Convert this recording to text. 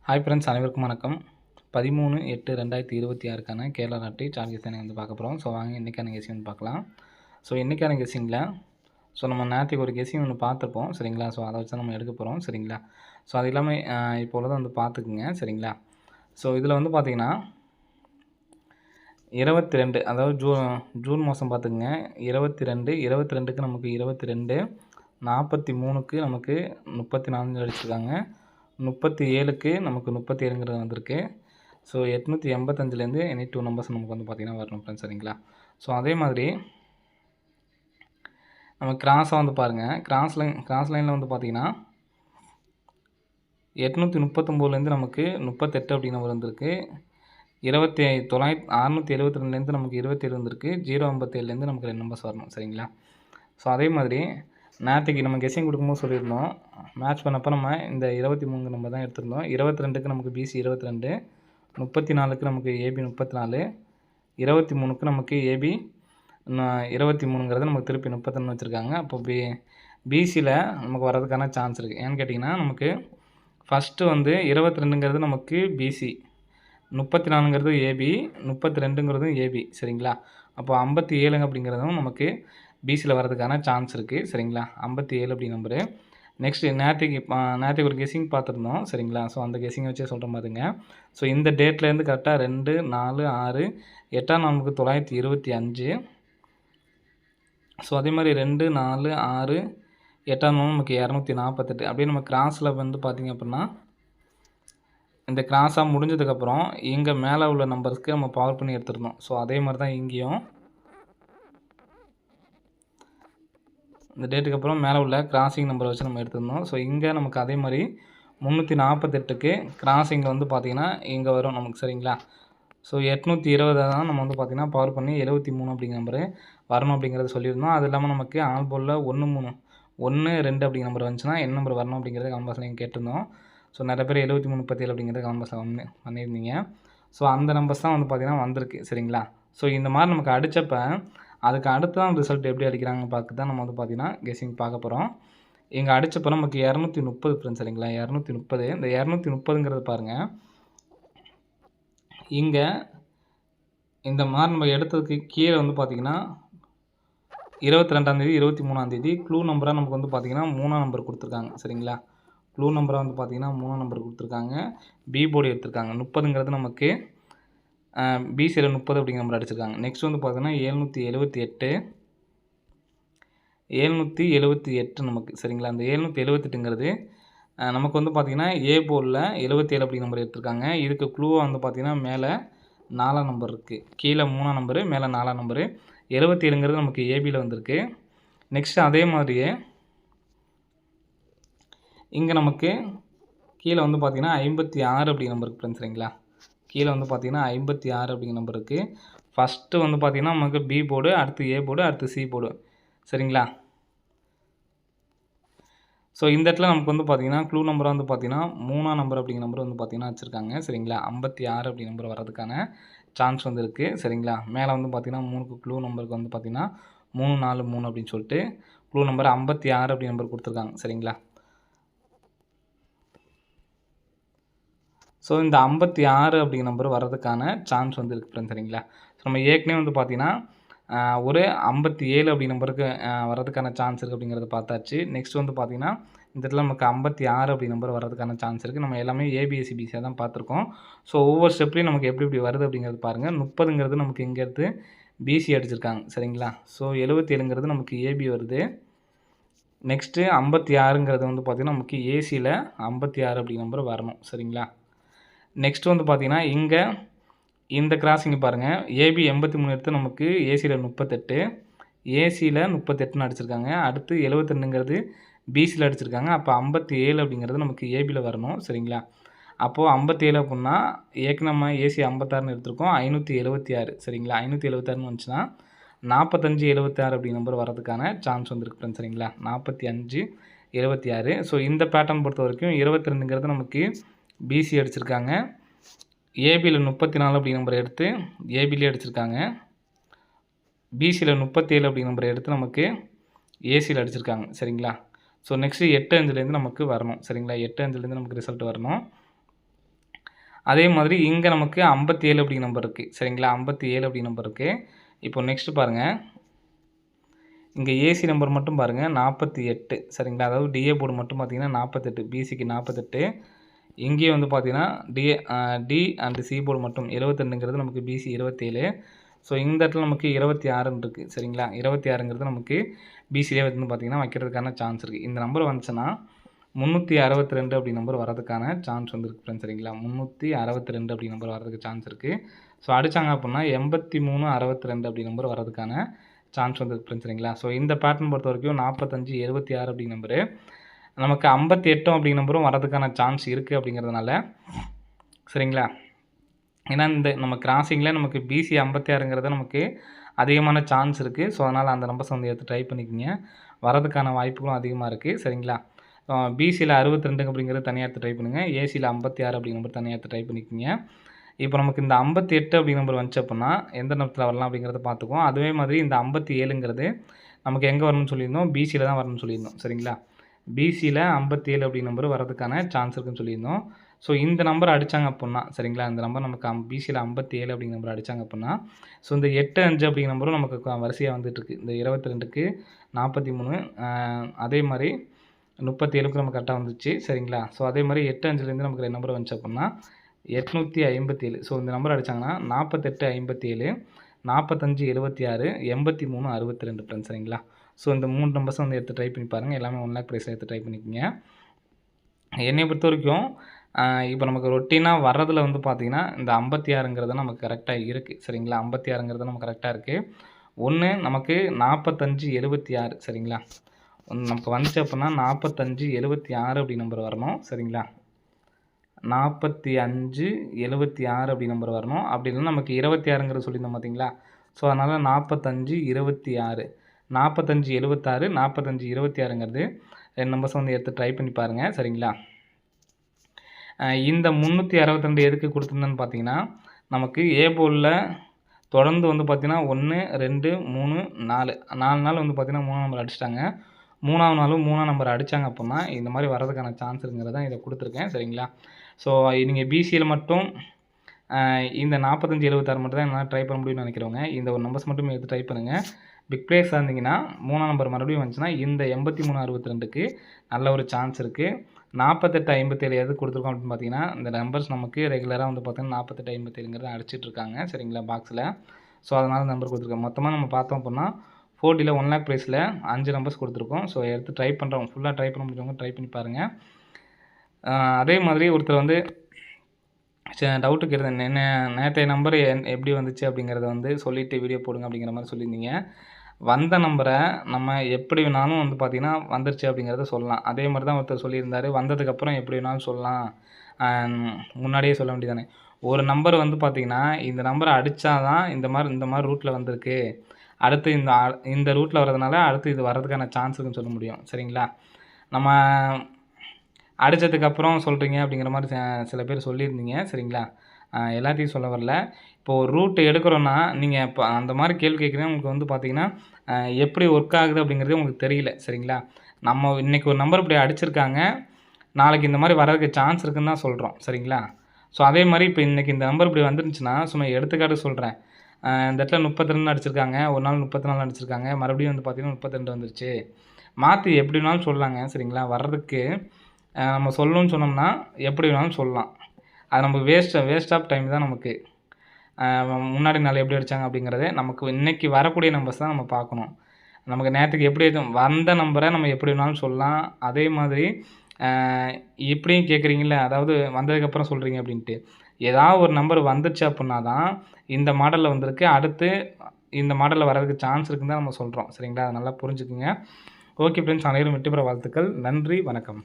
Hi friends, அனைவருக்கும் வணக்கம். 13/8/2026க்கான Kerala lottery chart guessing வந்து பார்க்க போகிறோம். ஸோ வாங்க இன்றைக்கான கெஸ்ஸிங் வந்து பார்க்கலாம். ஸோ இன்றைக்கான கெஸ்ஸிங்கில் நம்ம நேற்றுக்கு ஒரு கெஸ்ஸிங் ஒன்று பார்த்துருப்போம் சரிங்களா. ஸோ அதை வச்சு நம்ம எடுக்க போகிறோம் சரிங்களா. ஸோ அது இல்லாமல் இப்போ உள்ளதை வந்து பார்த்துக்குங்க சரிங்களா. ஸோ இதில் வந்து பார்த்திங்கன்னா 22, அதாவது ஜூன் மாதம் பார்த்துக்குங்க. 22க்கு நமக்கு 22, 43க்கு நமக்கு 34 அடிச்சிருக்காங்க, 37க்கு நமக்கு 37ங்கிறது வந்திருக்கு. ஸோ 885லேருந்து எனி 2 நம்பர்ஸ் நமக்கு வந்து பார்த்திங்கன்னா வரணும் ஃப்ரெண்ட்ஸ் சரிங்களா. ஸோ அதே மாதிரி நம்ம கிராஸாக வந்து பாருங்கள். கிராஸ் லைனில் வந்து பார்த்திங்கன்னா 839லேருந்து நமக்கு 38 அப்படின்னு நம்பர் வந்திருக்கு. 672லேருந்து நமக்கு 27 வந்திருக்கு. 057லேருந்து நமக்கு 2 நம்பர்ஸ் வரணும் சரிங்களா. ஸோ அதே மாதிரி நேற்றுக்கு நம்ம கெஸ்ஸிங் கொடுக்கும்போது சொல்லியிருந்தோம், மேட்ச் பண்ணப்போ நம்ம இந்த 23 நம்பர் தான் எடுத்திருந்தோம். 22க்கு நமக்கு பிசி 22, 34க்கு நமக்கு ஏபி 34, 23க்கு நமக்கு ஏபி 23ங்கிறது நமக்கு திருப்பி 31 வச்சுருக்காங்க. அப்போ பிசியில் நமக்கு வர்றதுக்கான சான்ஸ் இருக்குது. ஏன்னு கேட்டிங்கன்னா நமக்கு ஃபஸ்ட்டு வந்து 22ங்கிறது நமக்கு பிசி, 34ங்கிறது ஏபி, 32ங்கிறதும் ஏபி சரிங்களா. அப்போ 57 அப்படிங்கிறதும் நமக்கு பிசியில் வர்றதுக்கான சான்ஸ் இருக்குது சரிங்களா. 57 அப்படி நம்பரு. நெக்ஸ்ட்டு நேற்றுக்கு ஒரு கெஸ்ஸிங் பார்த்துருந்தோம் சரிங்களா. ஸோ அந்த கெஸ்ஸிங்கை வச்சே சொல்கிற மாதிரிங்க. ஸோ இந்த டேட்லேருந்து கரெக்டாக 2, 4, 6, 8ஆம் நாளுக்கு 925. ஸோ அதே மாதிரி 2, 4, 6, 8ஆம் நாள் நமக்கு 248. அப்படியே நம்ம கிராஸில் வந்து பார்த்திங்க அப்படின்னா இந்த கிராஸாக முடிஞ்சதுக்கப்புறம் இங்கே மேலே உள்ள நம்பர்ஸ்க்கு நம்ம பவர் பண்ணி எடுத்துருந்தோம். ஸோ அதே மாதிரி தான் இங்கேயும் இந்த டேட்டுக்கு அப்புறம் மேலே உள்ள கிராசிங் நம்பரை வச்சு நம்ம எடுத்துருந்தோம். ஸோ இங்கே நமக்கு அதே மாதிரி 348க்கு கிராசிங்கில் வந்து பார்த்திங்கன்னா இங்கே வரும் நமக்கு சரிங்களா. ஸோ 820 தான் நம்ம வந்து பார்த்திங்கன்னா பவர் பண்ணி 73 அப்படிங்கிற நம்பரு வரணும் அப்படிங்கிறத சொல்லியிருந்தோம். அது இல்லாமல் நமக்கு ஆல் போலில் 1, 3, 1, 2 அப்படிங்கிற நம்பர் வந்துச்சுன்னா என்ன நம்பர் வரணும் அப்படிங்கிறது கமெண்ட் நீங்கள் கேட்டிருந்தோம். ஸோ நிறைய பேர் 73, 37 அப்படிங்கிறது கமெண்ட் பண்ணியிருந்தீங்க. ஸோ அந்த நம்பர்ஸ் தான் வந்து பார்த்திங்கன்னா வந்திருக்கு சரிங்களா. ஸோ இந்த மாதிரி நமக்கு அடித்தப்போ அதுக்கு அடுத்து தான் ரிசல்ட் எப்படி அடிக்கிறாங்க பார்க்க தான் நம்ம வந்து பார்த்திங்கன்னா கெஸ்ஸிங் பார்க்க போகிறோம். இங்கே அடித்தப்போ நமக்கு 230 ஃப்ரெண்ட்ஸ் சரிங்களா. 230, இந்த 230ங்கிறது பாருங்கள். இங்கே இந்த மாதிரி நம்ம எடுத்ததுக்கு கீழே வந்து பார்த்திங்கன்னா 22ஆம் தேதி, 23ஆம் தேதி க்ளூ நம்பராக நமக்கு வந்து பார்த்திங்கன்னா 3ஆம் நம்பர் கொடுத்துருக்காங்க சரிங்களா. க்ளூ நம்பராக வந்து பார்த்திங்கன்னா 3ஆம் நம்பர் கொடுத்துருக்காங்க. பி போர்டு எடுத்திருக்காங்க. 30ங்கிறது நமக்கு பிசியில் 30 அப்படிங்கிற நம்பர் அடிச்சிருக்காங்க. நெக்ஸ்ட் வந்து பார்த்தீங்கன்னா 778 நமக்கு சரிங்களா. அந்த 778ங்கிறது நமக்கு வந்து பார்த்திங்கன்னா ஏ போர்டில் 77 அப்படிங்கிற நம்பர் எடுத்திருக்காங்க. இதுக்கு க்ளூவாக வந்து பார்த்திங்கன்னா மேலே 4ஆம் நம்பர் இருக்குது, கீழே 3ஆம் நம்பரு, மேலே 4ஆம் நம்பரு. 77ங்கிறது நமக்கு ஏபியில் வந்திருக்கு. நெக்ஸ்ட் அதே மாதிரியே இங்கே நமக்கு கீழே வந்து பார்த்திங்கன்னா 56 அப்படிங்கிற நம்பருக்கு ஃப்ரெண்ட்ஸ் சரிங்களா. கீழே வந்து பார்த்திங்கன்னா 56 அப்படிங்கிற நம்பர் இருக்குது. ஃபஸ்ட்டு வந்து பார்த்திங்கன்னா நமக்கு பி போர்டு, அடுத்து ஏ போர்டு, அடுத்து சி போர்டு சரிங்களா. ஸோ இந்த இடத்துல நமக்கு வந்து பார்த்திங்கன்னா க்ளூ நம்பராக வந்து பார்த்திங்கன்னா 3ஆம் நம்பர் அப்படிங்கிற நம்பர் வந்து பார்த்திங்கன்னா வச்சுருக்காங்க சரிங்களா. 56 அப்படிங்கிற நம்பர் வர்றதுக்கான சான்ஸ் வந்து இருக்குது சரிங்களா. மேலே வந்து பார்த்திங்கன்னா 3க்கு க்ளூ நம்பருக்கு வந்து பார்த்திங்கன்னா 3, 4, 3 அப்படின்னு சொல்லிட்டு க்ளூ நம்பர் 56 அப்படி நம்பர் கொடுத்துருக்காங்க சரிங்களா. ஸோ இந்த 56 அப்படிங்கிற நம்பர் வர்றதுக்கான சான்ஸ் வந்து இருக்குது ஃப்ரெண்ட்ஸ் சரிங்களா. ஸோ நம்ம ஏற்கனவே வந்து பார்த்திங்கன்னா ஒரு 57 அப்படி நம்பருக்கு வர்றதுக்கான சான்ஸ் இருக்குது அப்படிங்கிறத பார்த்தாச்சு. நெக்ஸ்ட் வந்து பார்த்திங்கன்னா இந்த இடத்துல நமக்கு 56 அப்படி நம்பர் வர்றதுக்கான சான்ஸ் இருக்குது. நம்ம எல்லாமே ஏபிஎஸ்சிபிசியாக தான் பார்த்துருக்கோம். ஸோ ஒவ்வொரு ஸ்டெப்லேயும் நமக்கு எப்படி வருது அப்படிங்கிறது பாருங்கள். 30ங்கிறது நமக்கு இங்கேருந்து பிசி அடிச்சிருக்காங்க சரிங்களா. ஸோ 77ங்கிறது நமக்கு ஏபி வருது. நெக்ஸ்ட்டு 56ங்கிறது வந்து பார்த்திங்கன்னா நமக்கு ஏசியில் 56 அப்படி நம்பர் வரணும் சரிங்களா. நெக்ஸ்ட் வந்து பார்த்திங்கன்னா இங்கே இந்த கிராசிங் பாருங்கள். ஏபி 83 எடுத்து நமக்கு ஏசியில் 38, ஏசியில் 38ன்னு அடிச்சிருக்காங்க. அடுத்து 72ங்கிறது பிசியில் அடிச்சிருக்காங்க. அப்போ 57 அப்படிங்கிறது நமக்கு ஏபியில் வரணும் சரிங்களா. அப்போது 57 அப்படின்னா ஏற்கனவே நம்ம ஏசி 56ன்னு எடுத்திருக்கோம், 576 சரிங்களா. 576ன்னு வந்துச்சுன்னா 45, 76 அப்படிங்கிற நம்பர் வரதுக்கான சான்ஸ் வந்துருக்கு ஃப்ரெண்ட்ஸ் சரிங்களா. 45, 76. ஸோ இந்த பேட்டர்ன் பொறுத்த வரைக்கும் 22ங்கிறது நமக்கு பிசி அடிச்சிருக்காங்க. ஏபியில் 34 அப்படிங்கிற நம்பரை எடுத்து ஏபிலே அடிச்சிருக்காங்க. பிசியில் 37 அப்படிங்கிற நம்பரை எடுத்து நமக்கு ஏசியில் அடிச்சிருக்காங்க சரிங்களா. ஸோ நெக்ஸ்ட்டு 8 அஞ்சுலேருந்து நமக்கு வரணும் சரிங்களா. 8 அஞ்சுலேருந்து நமக்கு ரிசல்ட் வரணும். அதே மாதிரி இங்கே நமக்கு 57 அப்படிங்கிற நம்பர் இருக்குது சரிங்களா. 57 அப்படிங்கிற நம்பர் இருக்குது. இப்போ நெக்ஸ்ட் பாருங்கள், இங்கே ஏசி நம்பர் மட்டும் பாருங்கள் 48 சரிங்களா. அதாவது டிஏ போர்டு மட்டும் பார்த்தீங்கன்னா 48, பிசிக்கு 48. இங்கேயும் வந்து பார்த்தீங்கன்னா டி அண்ட் சி போர்டு மட்டும் 72ங்கிறது நமக்கு பிசி 27. ஸோ இந்த இடத்துல நமக்கு 26ன்னு இருக்குது சரிங்களா. 26ங்கிறது நமக்கு பிசிலே வந்து பார்த்தீங்கன்னா வைக்கிறதுக்கான சான்ஸ் இருக்குது. இந்த நம்பர் வந்துச்சுன்னா 362 அப்படி நம்பர் வரதுக்கான சான்ஸ் வந்துருக்கு ஃப்ரெண்ட்ஸ் சரிங்களா. 362 அப்படி நம்பர் வரதுக்கு சான்ஸ் இருக்குது. ஸோ அடித்தாங்க அப்படின்னா 8362 அப்படி நம்பர் வரதுக்கான சான்ஸ் வந்துருக்கு ஃப்ரெண்ட்ஸ் சரிங்களா. ஸோ இந்த பேட்டர்ன் பொறுத்த வரைக்கும் 45 76 அப்படி நம்பரு நமக்கு 58 அப்படி நம்பரும் வரதுக்கான சான்ஸ் இருக்குது அப்படிங்கிறதுனால சரிங்களா. ஏன்னா இந்த நம்ம கிராசிங்கில் நமக்கு பிசி 56ங்கிறது நமக்கு அதிகமான சான்ஸ் இருக்குது. ஸோ அதனால் அந்த நம்பர்ஸ் வந்து எடுத்து ட்ரை பண்ணிக்கோங்க, வரதுக்கான வாய்ப்புகளும் அதிகமாக இருக்குது சரிங்களா. பிசியில் 62 அப்படிங்கிறது தனியாக எடுத்து ட்ரை பண்ணுங்கள், ஏசியில் 56 அப்படிங்கிற நம்பர் தனியாக எடுத்து ட்ரை பண்ணிக்கோங்க. இப்போ நமக்கு இந்த 58 அப்படிங்கிற நம்பர் வந்துச்சு அப்படின்னா எந்த நேரத்தில் வரலாம் அப்படிங்கிறத பார்த்துக்குவோம். அதே மாதிரி இந்த 57ங்கிறது நமக்கு எங்கே வரணும்னு சொல்லியிருந்தோம், பிசியில் தான் வரணும்னு சொல்லியிருந்தோம் சரிங்களா. பிசியில் 57 அப்படிங்கிற நம்பர் வரதுக்கான சான்ஸ் இருக்குன்னு சொல்லியிருந்தோம். ஸோ இந்த நம்பர் அடித்தாங்க அப்படின்னா சரிங்களா, இந்த நம்பர் நமக்கு பிசியில் 57 அப்படிங்கிற நம்பர் அடித்தாங்க அப்படின்னா ஸோ இந்த 85 அப்படிங்கிற நம்பரும் நமக்கு வரிசையாக வந்துட்டுருக்கு. இந்த 22க்கு 43 அதே மாதிரி 37க்கு நமக்கு கரெக்டாக வந்துச்சு சரிங்களா. ஸோ அதே மாதிரி 85லேருந்து நமக்கு 2 நம்பர் வந்துச்சு அப்படின்னா 857. ஸோ இந்த நம்பர் அடித்தாங்கன்னா 48 57 45 76 83 62 ஃப்ரெண்ட்ஸ் சரிங்களா. ஸோ இந்த 3 நம்பர்ஸும் வந்து எடுத்து ட்ரை பண்ணி பாருங்கள், எல்லாமே 1 லேக் ப்ரைஸில் எடுத்து ட்ரை பண்ணிக்கோங்க. என்னை பொறுத்த வரைக்கும் இப்போ நமக்கு ரொட்டீனாக வர்றதில் வந்து பார்த்திங்கன்னா இந்த 56ங்கிறது நமக்கு கரெக்டாக இருக்குது சரிங்களா. 56ங்கிறது நமக்கு கரெக்டாக இருக்குது. ஒன்று நமக்கு 45 76 சரிங்களா. நமக்கு வந்துச்சு அப்படின்னா 45 76 அப்படி நம்பர் வரணும் சரிங்களா. 45 76 அப்படி நம்பர் வரணும். அப்படி இல்லைன்னா நமக்கு 26ங்கிறது சொல்லியிருந்தோம் பார்த்தீங்களா. ஸோ அதனால் 45 26 45 76 45 26ங்கிறது 2 நம்பர்ஸ் வந்து எடுத்து ட்ரை பண்ணி பாருங்கள் சரிங்களா. இந்த 362 எதுக்கு கொடுத்துருந்தேன்னு பார்த்தீங்கன்னா நமக்கு ஏ போர்டில் தொடர்ந்து வந்து பார்த்திங்கன்னா 1 2 3 4 நாள் வந்து பார்த்திங்கன்னா 3ஆம் நம்பர் அடிச்சிட்டாங்க. 3ஆவது நாளும் 3ஆம் நம்பர் அடித்தாங்க அப்படின்னா இந்த மாதிரி வரதுக்கான சான்ஸ் இருக்குங்கிறத இதை கொடுத்துருக்கேன் சரிங்களா. ஸோ நீங்கள் பிசியில் மட்டும் இந்த 45 76 மட்டும் தான் என்னால் ட்ரை பண்ண முடியும்னு நினைக்கிறவங்க இந்த ஒரு நம்பர்ஸ் மட்டும் எடுத்து ட்ரை பண்ணுங்கள். பிக் பிளேஸாக இருந்தீங்கன்னா 3ஆம் நம்பர் மறுபடியும் வந்துச்சுன்னா இந்த 83 62க்கு நல்ல ஒரு சான்ஸ் இருக்குது. 48 57 எது கொடுத்துருக்கோம் அப்படின்னு பார்த்தீங்கன்னா இந்த நம்பர்ஸ் நமக்கு ரெகுலராக வந்து பார்த்தீங்கன்னா 48 57ங்கிறத அடிச்சிட்ருக்காங்க சரிங்களா பாக்ஸில். ஸோ அதனால் நம்பர் கொடுத்துருக்கோம். மொத்தமாக நம்ம பார்த்தோம் அப்படின்னா 4Dயில் 1 லேக் ப்ரைஸில் 5 நம்பர்ஸ் கொடுத்துருக்கோம். ஸோ எடுத்து ட்ரை பண்ணுறவங்க ஃபுல்லாக ட்ரை பண்ண முடிஞ்சவங்க ட்ரை பண்ணி பாருங்கள். அதே மாதிரி ஒருத்தர் வந்து டவுட்டு கேட்டது என்ன நேற்றைய நம்பர் எப்படி வந்துச்சு அப்படிங்கிறத வந்து சொல்லிவிட்டு வீடியோ போடுங்க அப்படிங்கிற மாதிரி சொல்லியிருந்தீங்க. வந்த நம்பரை நம்ம எப்படி வேணாலும் வந்து பார்த்திங்கன்னா வந்துருச்சு அப்படிங்கிறத சொல்லலாம். அதே மாதிரி தான் ஒருத்தர் சொல்லியிருந்தார், வந்ததுக்கப்புறம் எப்படி வேணாலும் சொல்லலாம், முன்னாடியே சொல்ல வேண்டியதானே. ஒரு நம்பர் வந்து பார்த்திங்கன்னா இந்த நம்பரை அடித்தா தான் இந்த மாதிரி ரூட்டில் வந்திருக்கு, அடுத்து இந்த ரூட்டில் வர்றதுனால அடுத்து இது வர்றதுக்கான சான்ஸ் இருக்குன்னு சொல்ல முடியும் சரிங்களா. நம்ம அடித்ததுக்கப்புறம் சொல்கிறீங்க அப்படிங்கிற மாதிரி சில பேர் சொல்லியிருந்தீங்க சரிங்களா. எல்லாத்தையும் சொல்ல வரல. இப்போது ஒரு ரூட் எடுக்கிறோன்னா நீங்கள் இப்போ அந்த மாதிரி கேள்வி கேட்குறீங்க, உங்களுக்கு வந்து பார்த்திங்கன்னா எப்படி ஒர்க் ஆகுது அப்படிங்கிறதே உங்களுக்கு தெரியல சரிங்களா. நம்ம இன்றைக்கி ஒரு நம்பர் இப்படி அடிச்சிருக்காங்க, நாளைக்கு இந்த மாதிரி வரதுக்கு சான்ஸ் இருக்குன்னு தான் சொல்கிறோம் சரிங்களா. ஸோ அதே மாதிரி இப்போ இன்றைக்கி இந்த நம்பர் இப்படி வந்துருந்துச்சுன்னா சும்மா எடுத்துக்காட்டு சொல்கிறேன், இந்த இடத்துல 32 அடிச்சிருக்காங்க, ஒரு நாள் 34 அடிச்சிருக்காங்க, மறுபடியும் வந்து பார்த்திங்கன்னா 32 வந்துருச்சு, மாற்றி எப்படி வேணாலும் சொல்லலாங்க சரிங்களா. வர்றதுக்கு நம்ம சொல்லணும்னு சொன்னோம்னா எப்படி வேணாலும் சொல்லலாம். அது நமக்கு வேஸ்ட் ஆஃப் டைம் தான். நமக்கு முன்னாடி நாள் எப்படி அடித்தாங்க அப்படிங்கிறதே நமக்கு இன்றைக்கி வரக்கூடிய நம்பர்ஸ் தான் நம்ம பார்க்கணும். நமக்கு நேற்றுக்கு எப்படி வந்த நம்பரை நம்ம எப்படி வேணாலும் சொல்லலாம். அதே மாதிரி இப்படியும் கேட்குறீங்கள, அதாவது வந்ததுக்கப்புறம் சொல்கிறீங்க அப்படின்ட்டு, ஏதாவது ஒரு நம்பர் வந்துச்சு அப்படின்னா தான் இந்த மாடலில் வந்திருக்கு, அடுத்து இந்த மாடலில் வர்றதுக்கு சான்ஸ் இருக்குன்னு தான் நம்ம சொல்கிறோம் சரிங்களா. அதை நல்லா புரிஞ்சுக்குங்க. ஓகே ஃப்ரெண்ட்ஸ், அனைவரும் வெற்றி பெற வாழ்த்துக்கள். நன்றி, வணக்கம்.